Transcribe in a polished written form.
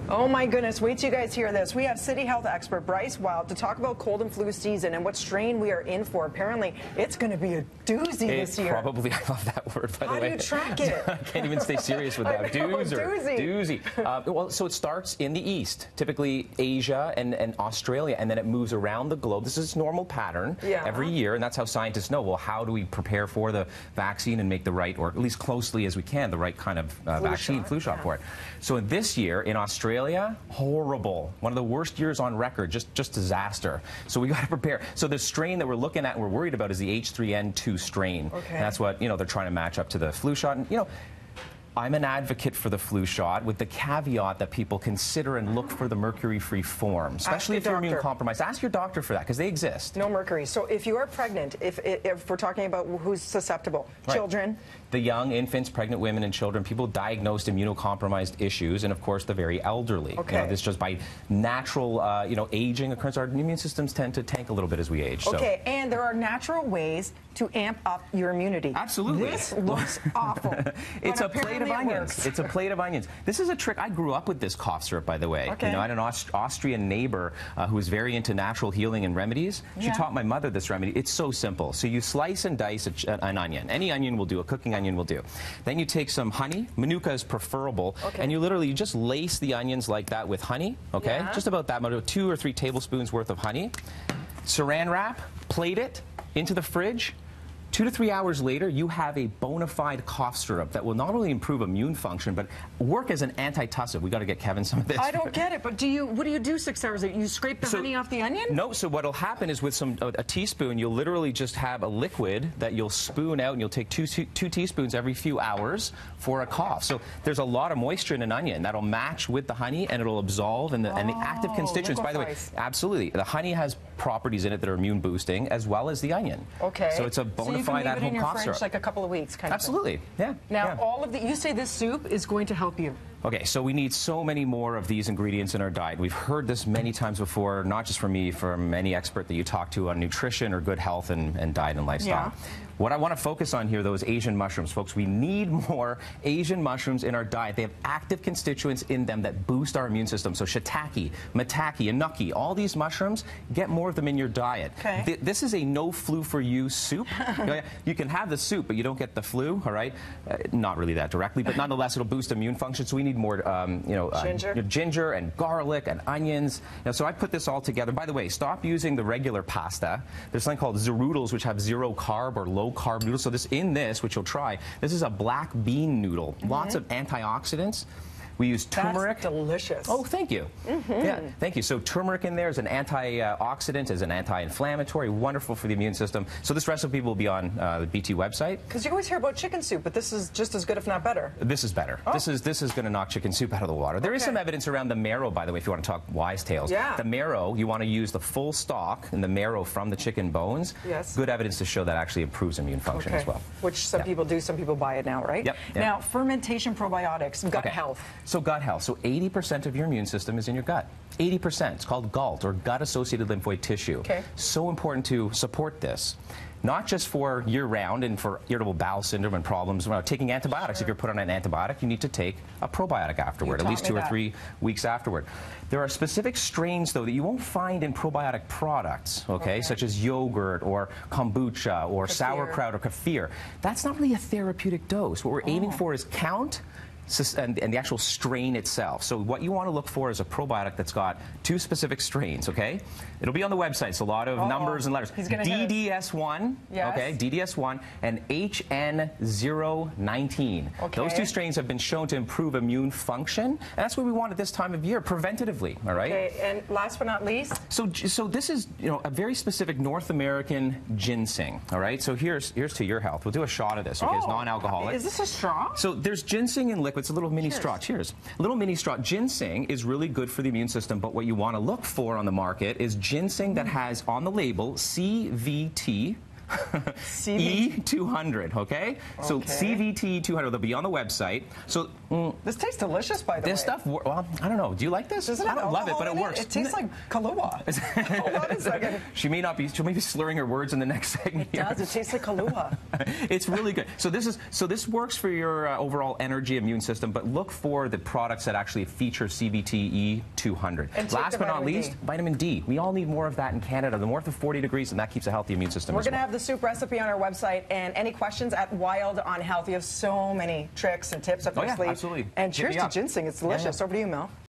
Oh my goodness, wait till you guys hear this. We have city health expert Bryce Wylde to talk about cold and flu season and what strain we are in for. Apparently, it's going to be a doozy this year. Probably, I love that word, by the way. How do you track it? I can't even stay serious with that. Doozy. Well, so it starts in the east, typically Asia and Australia, and then it moves around the globe. This is normal pattern every year, and that's how scientists know, well, how do we prepare for the vaccine and make the right, or at least closely as we can, the right kind of flu shot for it. So this year in Australia, horrible. One of the worst years on record, just disaster. So we got to prepare. So the strain that we're looking at and we're worried about is the H3N2 strain. Okay. And that's what, they're trying to match up to the flu shot. And, I'm an advocate for the flu shot with the caveat that people consider and look for the mercury-free form, especially if you're immune compromised. Ask your doctor for that because they exist. No mercury. So if you are pregnant, if we're talking about who's susceptible, children. The young, infants, pregnant women and children, people diagnosed immunocompromised issues, and of course the very elderly. Okay. This just by natural, aging occurrence, our immune systems tend to tank a little bit as we age. Okay, and there are natural ways to amp up your immunity. Absolutely. This looks awful. It's a plate of onions. It's a plate of onions. This is a trick. I grew up with this cough syrup, by the way. Okay. I had an Austrian neighbor who was very into natural healing and remedies. She taught my mother this remedy. It's so simple. So you slice and dice an onion. Any onion will do. A cooking onion will do. Then you take some honey. Manuka is preferable. Okay. And you just lace the onions like that with honey. Okay. Just about that much, 2 or 3 tablespoons worth of honey. Saran wrap. Plate it into the fridge. 2 to 3 hours later, you have a bona fide cough syrup that will not only improve immune function, but work as an antitussive. We got to get Kevin some of this. I don't get it, but what do you do 6 hours later? You scrape the honey off the onion? No, so what'll happen is with a teaspoon, you'll literally just have a liquid that you'll spoon out, and you'll take two teaspoons every few hours for a cough. So there's a lot of moisture in an onion that'll match with the honey, and it'll absolve, and the active constituents, by the way, absolutely. The honey has properties in it that are immune boosting, as well as the onion. Okay. So it's a bona fide at-home cough syrup. Like a couple of weeks, kind of. Absolutely, yeah. Now, all of you say this soup is going to help you. Okay, so we need so many more of these ingredients in our diet. We've heard this many times before, not just from me, from any expert that you talk to on nutrition or good health and diet and lifestyle. What I want to focus on here, though, is Asian mushrooms. Folks, we need more Asian mushrooms in our diet. They have active constituents in them that boost our immune system. So shiitake, maitake, enoki, all these mushrooms, get more of them in your diet. Okay. This is a no flu for you soup. You can have the soup, but you don't get the flu, all right? Not really that directly, but nonetheless, it'll boost immune function. So we need more, ginger and garlic and onions. So I put this all together. By the way, stop using the regular pasta. There's something called zoodles, which have 0 carb or low carb noodles. So which you'll try, this is a black bean noodle. Lots of antioxidants. We use turmeric. That's delicious. Oh, thank you. Yeah, thank you. So turmeric in there is an antioxidant, is an anti-inflammatory, wonderful for the immune system. So this recipe will be on the BT website. Because you always hear about chicken soup, but this is just as good, if not better. This is better. This is going to knock chicken soup out of the water. There is some evidence around the marrow, by the way, if you want to talk wise tales. The marrow, you want to use the full stock and the marrow from the chicken bones. Yes. Good evidence to show that actually improves immune function as well. Which some people do, some people buy it now, right? Yep. Now, fermentation probiotics, gut health. So gut health. So 80% of your immune system is in your gut. 80%. It's called GALT, or gut-associated lymphoid tissue. Okay. So important to support this. Not just for year-round and for irritable bowel syndrome and problems. Taking antibiotics, if you're put on an antibiotic, you need to take a probiotic afterward, at least 2 or 3 weeks afterward. There are specific strains, though, that you won't find in probiotic products, such as yogurt or kombucha or sauerkraut or kefir. That's not really a therapeutic dose. What we're aiming for is count and the actual strain itself. So what you want to look for is a probiotic that's got 2 specific strains, okay? It'll be on the website. It's a lot of numbers and letters. DDS1, DDS1, and HN019. Those 2 strains have been shown to improve immune function, and that's what we want at this time of year, preventatively, all right? Okay, and last but not least? So this is, a very specific North American ginseng, all right? So here's to your health. We'll do a shot of this, okay? It's non-alcoholic. Is this a straw? So there's ginseng in liquid. It's a little mini straw. Cheers. A little mini straw. Ginseng is really good for the immune system, but what you want to look for on the market is ginseng that has on the label CVT, E200, okay? So CVT 200, they'll be on the website. So this tastes delicious, by the way. This stuff, well, I don't know. Do you like this? Doesn't I don't love it, but it works. It tastes like Kahlua. Hold on a second. She may be slurring her words in the next segment. It does. It tastes like Kahlua. It's really good. So this works for your overall energy immune system, but look for the products that actually feature CVT E200. And last but not least, vitamin D. We all need more of that in Canada. The north of 40 degrees, and that keeps a healthy immune system. We're going to have the soup recipe on our website, and any questions at Wylde on health. You have so many tricks and tips up your sleeve. Absolutely. And cheers to ginseng. It's delicious. Over to you, Mel.